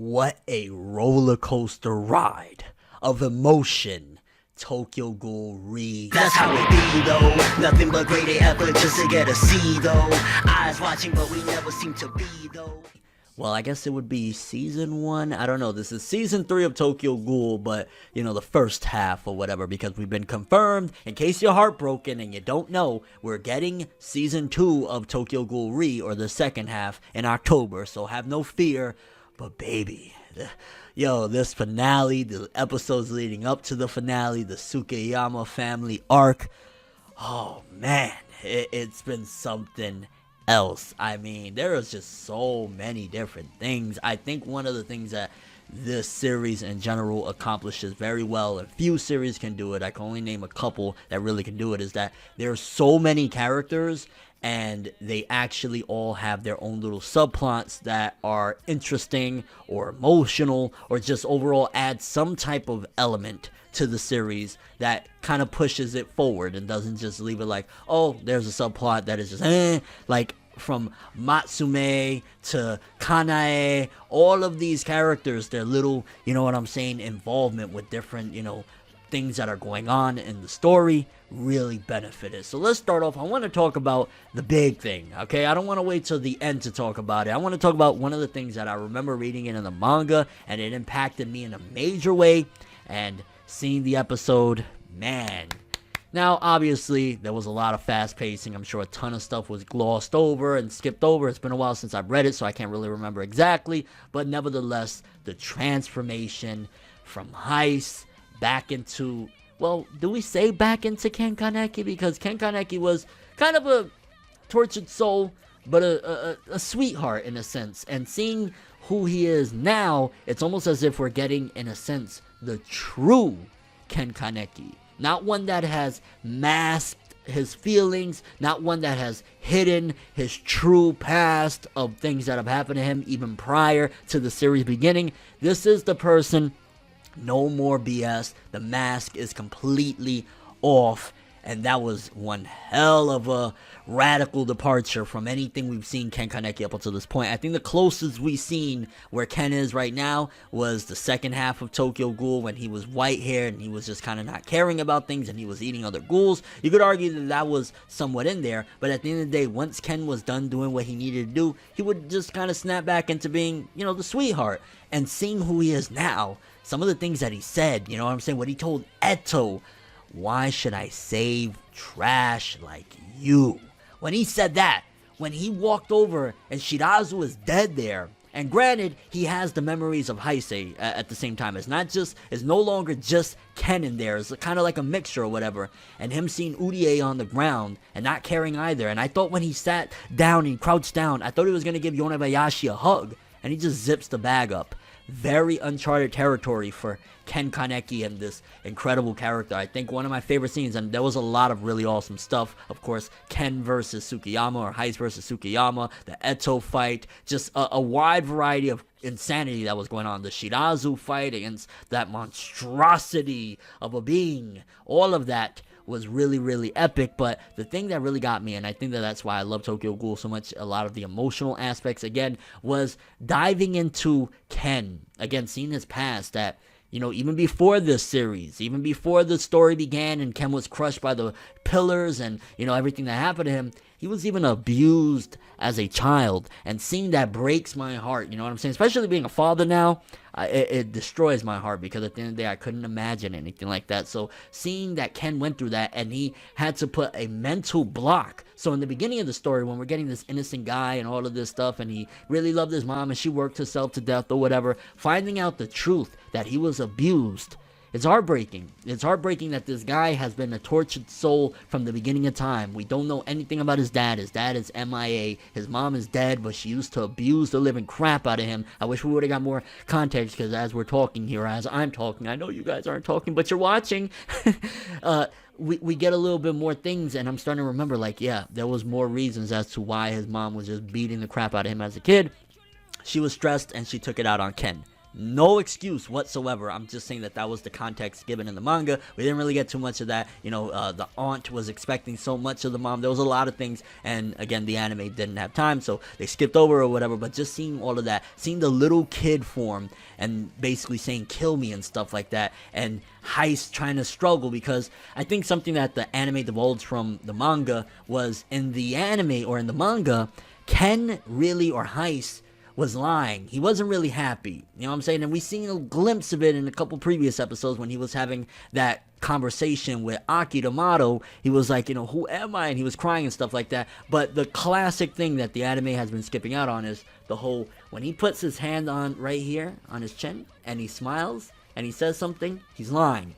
What a roller coaster ride of emotion. Tokyo Ghoul Re. That's how it be though. Nothing but great effort just to get a C though. Eyes watching but we never seem to be though. Well, I guess it would be season 1. I don't know. This is season 3 of Tokyo Ghoul, but, you know, the first half or whatever, because we've been confirmed. In case you're heartbroken and you don't know, we're getting season 2 of Tokyo Ghoul Re, or the second half, in October, so have no fear. But baby, this finale, the episodes leading up to the finale, the Sukiyama family arc, oh man, it's been something else. I mean, there is just so many different things. I think one of the things that this series in general accomplishes very well, and few series can do it, I can only name a couple that really can do it, is that there are so many characters and they actually all have their own little subplots that are interesting or emotional or just overall add some type of element to the series that kind of pushes it forward and doesn't just leave it like, oh, there's a subplot that is just like from Matsume to Kanae, all of these characters, their little, you know what I'm saying, involvement with different, things that are going on in the story really benefited. So let's start off. I want to talk about the big thing, okay? I don't want to wait till the end to talk about it. I want to talk about one of the things that I remember reading in the manga, and it impacted me in a major way, and seeing the episode, man. Now, obviously, there was a lot of fast pacing. I'm sure a ton of stuff was glossed over and skipped over. It's been a while since I've read it, so I can't really remember exactly, but nevertheless, the transformation from Heist back into, well, do we say back into Ken Kaneki? Because Ken Kaneki was kind of a tortured soul, but a sweetheart in a sense. And seeing who he is now, it's almost as if we're getting, in a sense, the true Ken Kaneki. Not one that has masked his feelings, not one that has hidden his true past of things that have happened to him even prior to the series beginning. This is the person. No more BS. The mask is completely off. And that was one hell of a radical departure from anything we've seen Ken Kaneki up until this point. I think the closest we've seen where Ken is right now was the second half of Tokyo Ghoul, when he was white-haired and he was just kind of not caring about things and he was eating other ghouls. You could argue that that was somewhat in there, but at the end of the day, once Ken was done doing what he needed to do, he would just kind of snap back into being, the sweetheart. And seeing who he is now, some of the things that he said, you know what I'm saying, what he told ETO, why should I save trash like you? When he said that, when he walked over and Shirazu is dead there, and granted, he has the memories of Heisei at the same time. It's no longer just Ken in there. It's kind of like a mixture or whatever. And him seeing Urie on the ground and not caring either. And I thought when he sat down and crouched down, I thought he was going to give Yonebayashi a hug. And he just zips the bag up. Very uncharted territory for Ken Kaneki and this incredible character. I think one of my favorite scenes, and there was a lot of really awesome stuff. Of course, Ken versus Sukiyama, or Heist versus Sukiyama, the Eto fight, just a wide variety of insanity that was going on. The Shirazu fight against that monstrosity of a being. All of that was really, really epic. But the thing that really got me, and I think that's why I love Tokyo Ghoul so much, a lot of the emotional aspects, again, was diving into Ken. Again, seeing his past, that, even before this series, even before the story began and Ken was crushed by the pillars and, everything that happened to him, he was even abused as a child. And seeing that breaks my heart, you know what I'm saying? Especially being a father now, it destroys my heart, because at the end of the day, I couldn't imagine anything like that. So seeing that Ken went through that, and he had to put a mental block. So in the beginning of the story, when we're getting this innocent guy and all of this stuff, and he really loved his mom and she worked herself to death or whatever, finding out the truth that he was abused, it's heartbreaking. It's heartbreaking that this guy has been a tortured soul from the beginning of time. We don't know anything about his dad. His dad is MIA. His mom is dead, but she used to abuse the living crap out of him. I wish we would have got more context, because as we're talking here, as I'm talking, I know you guys aren't talking, but you're watching. We get a little bit more things, and I'm starting to remember, there was more reasons as to why his mom was just beating the crap out of him as a kid. She was stressed, and she took it out on Ken. No excuse whatsoever. I'm just saying that was the context given in the manga. We didn't really get too much of that. The aunt was expecting so much of the mom. There was a lot of things, and again, the anime didn't have time, so they skipped over or whatever. But just seeing all of that, seeing the little kid form, and basically saying "kill me" and stuff like that, and Heist trying to struggle, because I think something that the anime divulged from the manga was, in the anime or in the manga, Ken really, or Heist, was lying. He wasn't really happy. You know what I'm saying? And we seen a glimpse of it in a couple previous episodes when he was having that conversation with Aki D'Amato. He was like, who am I? And he was crying and stuff like that. But the classic thing that the anime has been skipping out on is the whole, when he puts his hand on right here on his chin and he smiles and he says something, he's lying.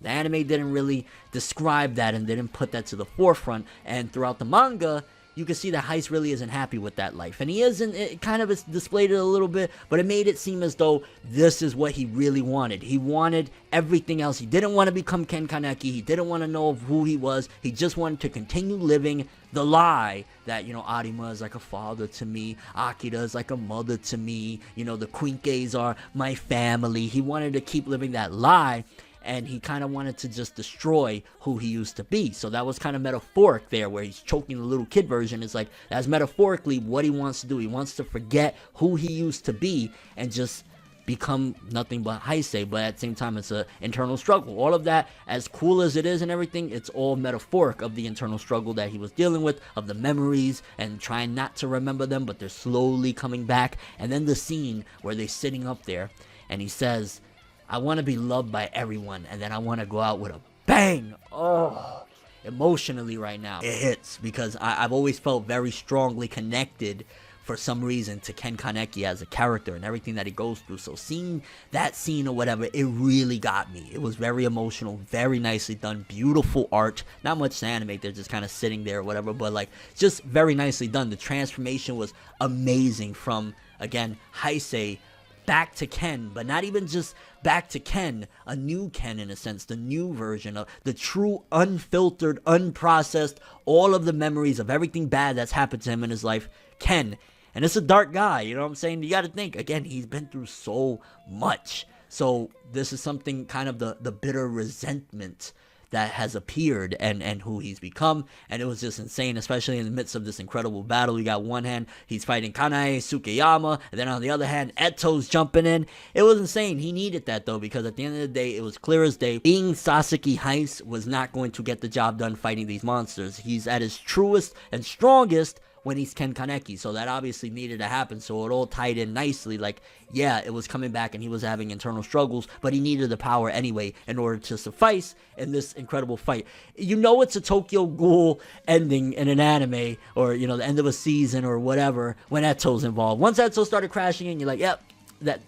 The anime didn't really describe that and didn't put that to the forefront. And throughout the manga, you can see that Heist really isn't happy with that life. And he isn't, it kind of displayed it a little bit, but it made it seem as though this is what he really wanted. He wanted everything else. He didn't want to become Ken Kaneki. He didn't want to know who he was. He just wanted to continue living the lie that, Arima is like a father to me. Akira is like a mother to me. The Quinkes are my family. He wanted to keep living that lie. And he kind of wanted to just destroy who he used to be. So that was kind of metaphoric there, where he's choking the little kid version. It's like, that's metaphorically what he wants to do. He wants to forget who he used to be and just become nothing but Heisei. But at the same time, it's an internal struggle. All of that, as cool as it is and everything, it's all metaphoric of the internal struggle that he was dealing with, of the memories and trying not to remember them, but they're slowly coming back. And then the scene where they're sitting up there and he says, I want to be loved by everyone, and then I want to go out with a bang. Oh, emotionally right now, it hits, because I've always felt very strongly connected for some reason to Ken Kaneki as a character and everything that he goes through. So seeing that scene or whatever, it really got me. It was very emotional, very nicely done, beautiful art. Not much to animate, they're just kind of sitting there or whatever, but like, just very nicely done. The transformation was amazing from, again, Heisei back to Ken, but not even just back to Ken, a new Ken in a sense, the new version of the true, unfiltered, unprocessed, all of the memories of everything bad that's happened to him in his life, Ken. And it's a dark guy, you know what I'm saying? You got to think, again, he's been through so much. So this is something, kind of the bitter resentment that has appeared and who he's become. And it was just insane, especially in the midst of this incredible battle. You got one hand, he's fighting Kanae, Sukiyama, and then on the other hand, Eto's jumping in. It was insane. He needed that though, because at the end of the day, it was clear as day, being Sasaki Heist was not going to get the job done fighting these monsters. He's at his truest and strongest when he's Ken Kaneki, so that obviously needed to happen. So it all tied in nicely. Like, yeah, it was coming back and he was having internal struggles, but he needed the power anyway in order to suffice in this incredible fight. It's a Tokyo Ghoul ending in an anime, or the end of a season or whatever, when Eto's involved. Once Eto started crashing in, you're like, yep, that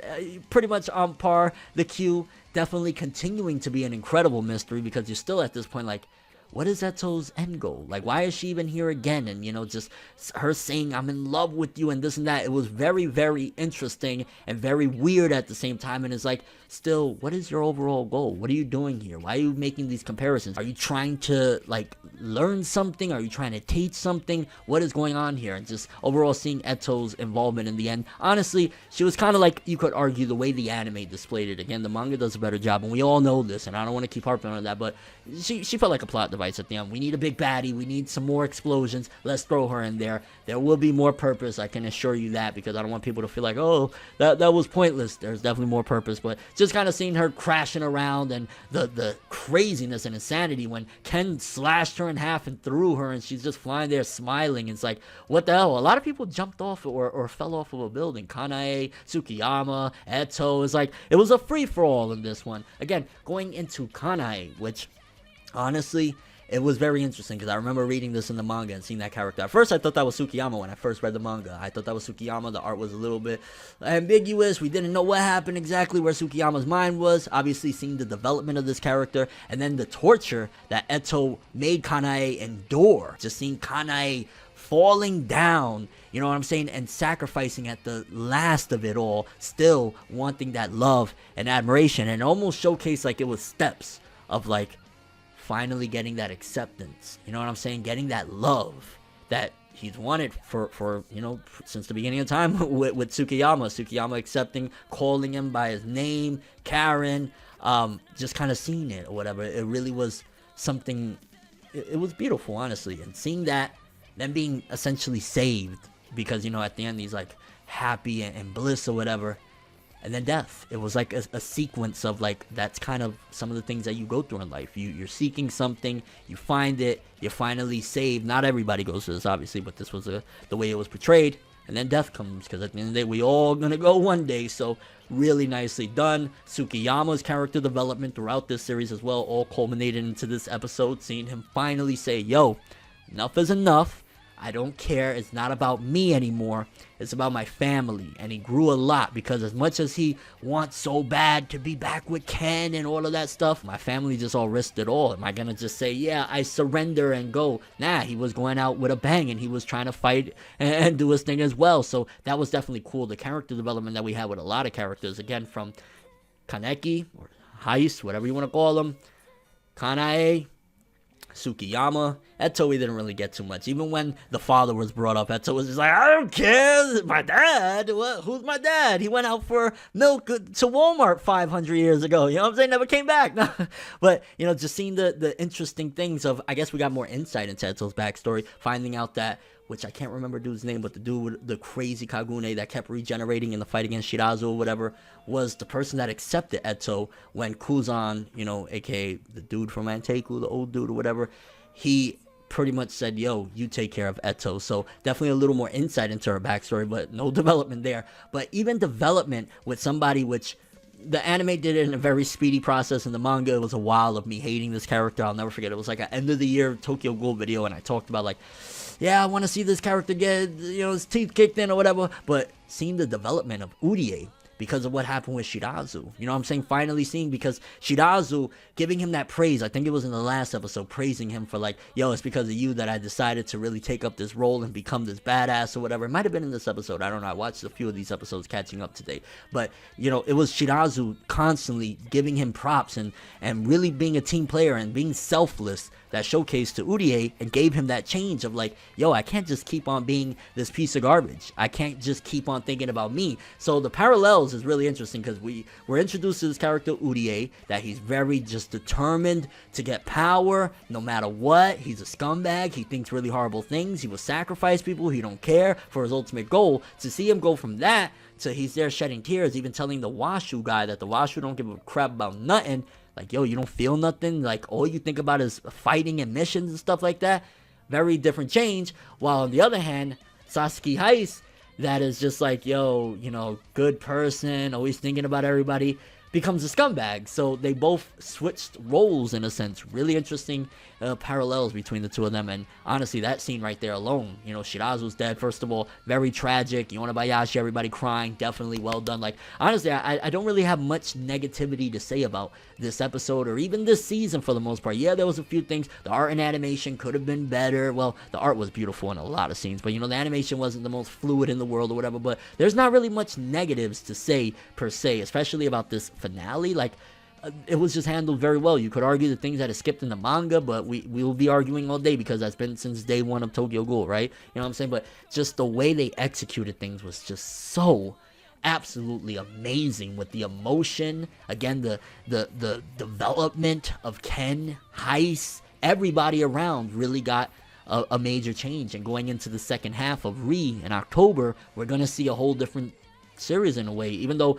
pretty much on par. The Q definitely continuing to be an incredible mystery, because you're still at this point like, what is Eto's end goal? Like, why is she even here again? And, just her saying, I'm in love with you and this and that. It was very, very interesting and very weird at the same time. And it's like, still, what is your overall goal? What are you doing here? Why are you making these comparisons? Are you trying to, like, learn something? Are you trying to teach something? What is going on here? And just overall seeing Eto's involvement in the end. Honestly, she was kind of like, you could argue, the way the anime displayed it. Again, the manga does a better job, and we all know this, and I don't want to keep harping on that, but she felt like a plot device at the end. We need a big baddie. We need some more explosions. Let's throw her in there. There will be more purpose. I can assure you that, because I don't want people to feel like, oh, that was pointless. There's definitely more purpose. But just kind of seeing her crashing around, and the craziness and insanity when Ken slashed her in half and threw her, and she's just flying there smiling. It's like, what the hell? A lot of people jumped off or fell off of a building. Kanae, Tsukiyama, Eto. It's like, it was a free-for-all in this one. Again, going into Kanae, which honestly, it was very interesting, because I remember reading this in the manga and seeing that character. At first, I thought that was Sukiyama when I first read the manga. I thought that was Sukiyama. The art was a little bit ambiguous. We didn't know what happened exactly, where Sukiyama's mind was. Obviously, seeing the development of this character, and then the torture that Eto made Kanae endure. Just seeing Kanae falling down, you know what I'm saying, and sacrificing at the last of it all, still wanting that love and admiration, and almost showcased like it was steps of like finally getting that acceptance, you know what I'm saying, getting that love that he's wanted for since the beginning of time with Tsukiyama accepting, calling him by his name, Karen, just kind of seeing it or whatever. It really was something. It was beautiful, honestly, and seeing that, then being essentially saved because at the end he's like happy and bliss or whatever, and then death. It was like a sequence of like, that's kind of some of the things that you go through in life. You're seeking something, you find it, you're finally saved. Not everybody goes through this, obviously, but this was the way it was portrayed. And then death comes, because at the end of the day, we all gonna go one day. So really nicely done. Tsukiyama's character development throughout this series as well, all culminated into this episode, seeing him finally say, yo, enough is enough. I don't care. It's not about me anymore. It's about my family. And he grew a lot, because as much as he wants so bad to be back with Ken and all of that stuff, my family just all risked it all. Am I going to just say, yeah, I surrender and go? Nah, he was going out with a bang, and he was trying to fight and do his thing as well. So that was definitely cool. The character development that we had with a lot of characters, again, from Kaneki, or Heist, whatever you want to call him, Kanae, Tsukiyama. Eto, we didn't really get too much. Even when the father was brought up, Eto was just like, I don't care. My dad? What? Who's my dad? He went out for milk to Walmart 500 years ago. You know what I'm saying? Never came back. But, just seeing the interesting things of, I guess we got more insight into Eto's backstory, finding out that, which I can't remember dude's name, but the dude with the crazy Kagune that kept regenerating in the fight against Shirazu or whatever, was the person that accepted Eto when Kuzan, aka the dude from Anteku, the old dude or whatever, he pretty much said, yo, you take care of Eto. So definitely a little more insight into her backstory, but no development there. But even development with somebody, which the anime did it in a very speedy process. In the manga, it was a while of me hating this character. I'll never forget. It was like an end of the year Tokyo Ghoul video, and I talked about like, yeah, I want to see this character get, his teeth kicked in or whatever. But seeing the development of Urie, because of what happened with Shirazu. You know what I'm saying? Finally seeing, because Shirazu giving him that praise, I think it was in the last episode, praising him for like, yo, it's because of you that I decided to really take up this role and become this badass or whatever. It might have been in this episode. I don't know. I watched a few of these episodes catching up today. But, it was Shirazu constantly giving him props and really being a team player and being selfless, that showcased to Urie and gave him that change of like, yo, I can't just keep on being this piece of garbage. I can't just keep on thinking about me. So the parallels is really interesting, because we're introduced to this character Urie, that he's very just determined to get power no matter what. He's a scumbag. He thinks really horrible things. He will sacrifice people. He don't care for his ultimate goal. To see him go from that to he's there shedding tears, even telling the Washu guy that the Washu don't give a crap about nothing. Like, yo, you don't feel nothing? Like, all you think about is fighting and missions and stuff like that? Very different change. While on the other hand, Sasuke Heist, that is just like, yo, good person, always thinking about everybody, becomes a scumbag. So they both switched roles in a sense. Really interesting parallels between the two of them. And honestly, that scene right there alone, Shirazu's dead, first of all, very tragic. Yonebayashi, everybody crying, definitely well done. Like, honestly, I don't really have much negativity to say about this episode or even this season for the most part. Yeah, there was a few things. The art and animation could have been better. Well, the art was beautiful in a lot of scenes, but the animation wasn't the most fluid in the world or whatever. But there's not really much negatives to say per se, especially about this finale. Like, it was just handled very well. You could argue the things that it skipped in the manga, but we will be arguing all day, because that's been since day one of Tokyo Ghoul, right? You know what I'm saying? But just the way they executed things was just so absolutely amazing, with the emotion, again, the development of Ken, Heist, everybody around really got a major change. And going into the second half of Re in October, we're going to see a whole different series in a way, even though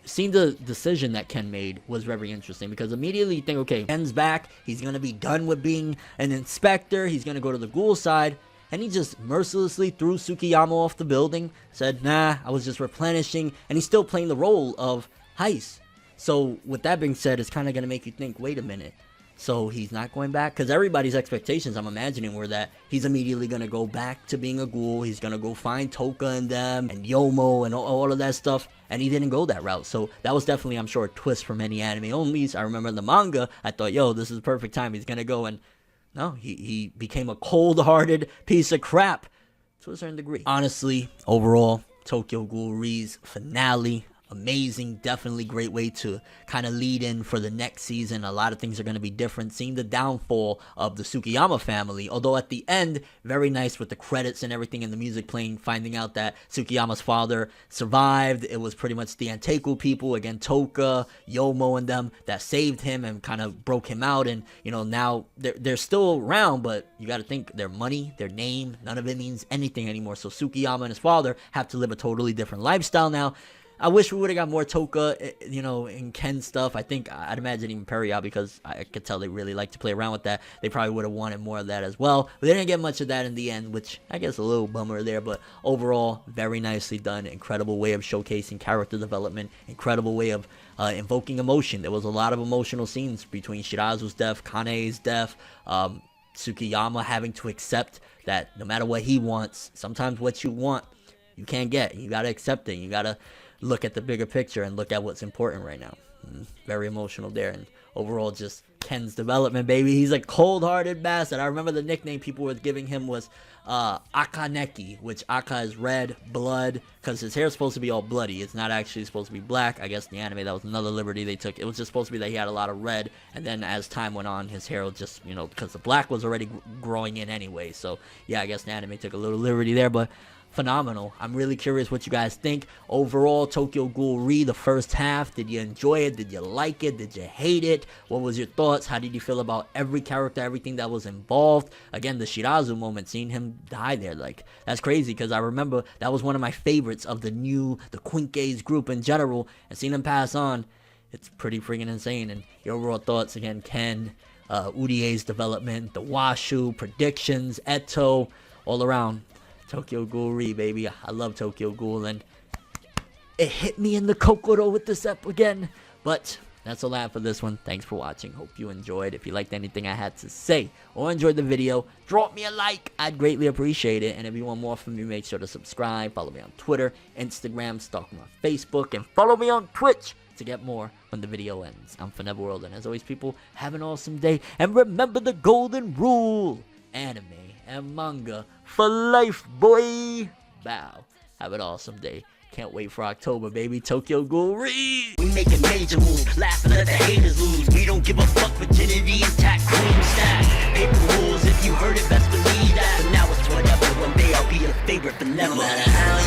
seeing the decision that Ken made was very interesting, because immediately you think, okay, Ken's back, he's going to be done with being an inspector, he's going to go to the Ghoul side, and he just mercilessly threw Tsukiyama off the building, said, nah, I was just replenishing, and he's still playing the role of Heist. So with that being said, it's kind of going to make you think, wait a minute, so he's not going back? Because everybody's expectations, I'm imagining, were that he's immediately going to go back to being a ghoul. He's going to go find Toka and them and Yomo and all of that stuff. And he didn't go that route. So that was definitely, I'm sure, a twist for many anime onlys. I remember in the manga, I thought, yo, this is the perfect time. He's going to go. And no, he became a cold-hearted piece of crap to a certain degree. Honestly, overall, Tokyo Ghoul Re's finale, amazing. Definitely great way to kind of lead in for the next season. A lot of things are going to be different. Seeing the downfall of the Tsukiyama family, although at the end, very nice with the credits and everything and the music playing, finding out that Tsukiyama's father survived. It was pretty much the Anteku people, again, Toka, Yomo, and them that saved him and kind of broke him out. And, you know, now they're still around, but you got to think their money, their name, none of it means anything anymore. So Tsukiyama and his father have to live a totally different lifestyle now. I wish we would have got more Toka, you know, and Ken stuff. I think I'd imagine even Perry because I could tell they really like to play around with that. They probably would have wanted more of that as well. But they didn't get much of that in the end, which I guess a little bummer there. But overall, very nicely done. Incredible way of showcasing character development. Incredible way of invoking emotion. There was a lot of emotional scenes between Shirazu's death, Kane's death, Tsukiyama having to accept that no matter what he wants, sometimes what you want, you can't get. You got to accept it. You got to look at the bigger picture and look at what's important right now. Very emotional there. And overall, just Ken's development, baby. He's a cold-hearted bastard. I remember the nickname people were giving him was Kaneki, which Aka is red, blood, because his hair is supposed to be all bloody. It's not actually supposed to be black. I guess in the anime, that was another liberty they took. It was just supposed to be that he had a lot of red, and then as time went on, his hair was just, you know, because the black was already growing in anyway. So, yeah, I guess the anime took a little liberty there, but phenomenal. I'm really curious what you guys think. Overall, Tokyo Ghoul Re, the first half, did you enjoy it? Did you like it? Did you hate it? What was your thoughts? How did you feel about every character, everything that was involved? Again, the Shirazu moment, seeing him die there, like, that's crazy, because I remember that was one of my favorites of the Quinke's group in general, and seeing him pass on, it's pretty freaking insane. And your overall thoughts, again, Ken, Urie's development, the Washu, predictions, Eto, all around. Tokyo Ghoul Re, baby. I love Tokyo Ghoul, and it hit me in the Kokoro with this ep again. But that's all I have for this one. Thanks for watching. Hope you enjoyed. If you liked anything I had to say or enjoyed the video, drop me a like. I'd greatly appreciate it. And if you want more from me, make sure to subscribe. Follow me on Twitter, Instagram, stalk me on Facebook, and follow me on Twitch to get more when the video ends. I'm ForneverWorld, and as always, people, have an awesome day. And remember the golden rule. Anime and manga for life, boy. Bow. Have an awesome day. Can't wait for October, baby. Tokyo Ghoul Re. We making major moves, laughing at the haters lose. We don't give a fuck, virginity intact, cream stack. Paper rules, if you heard it, best believe that. But now it's whatever, one day I'll be your favorite, but never matter how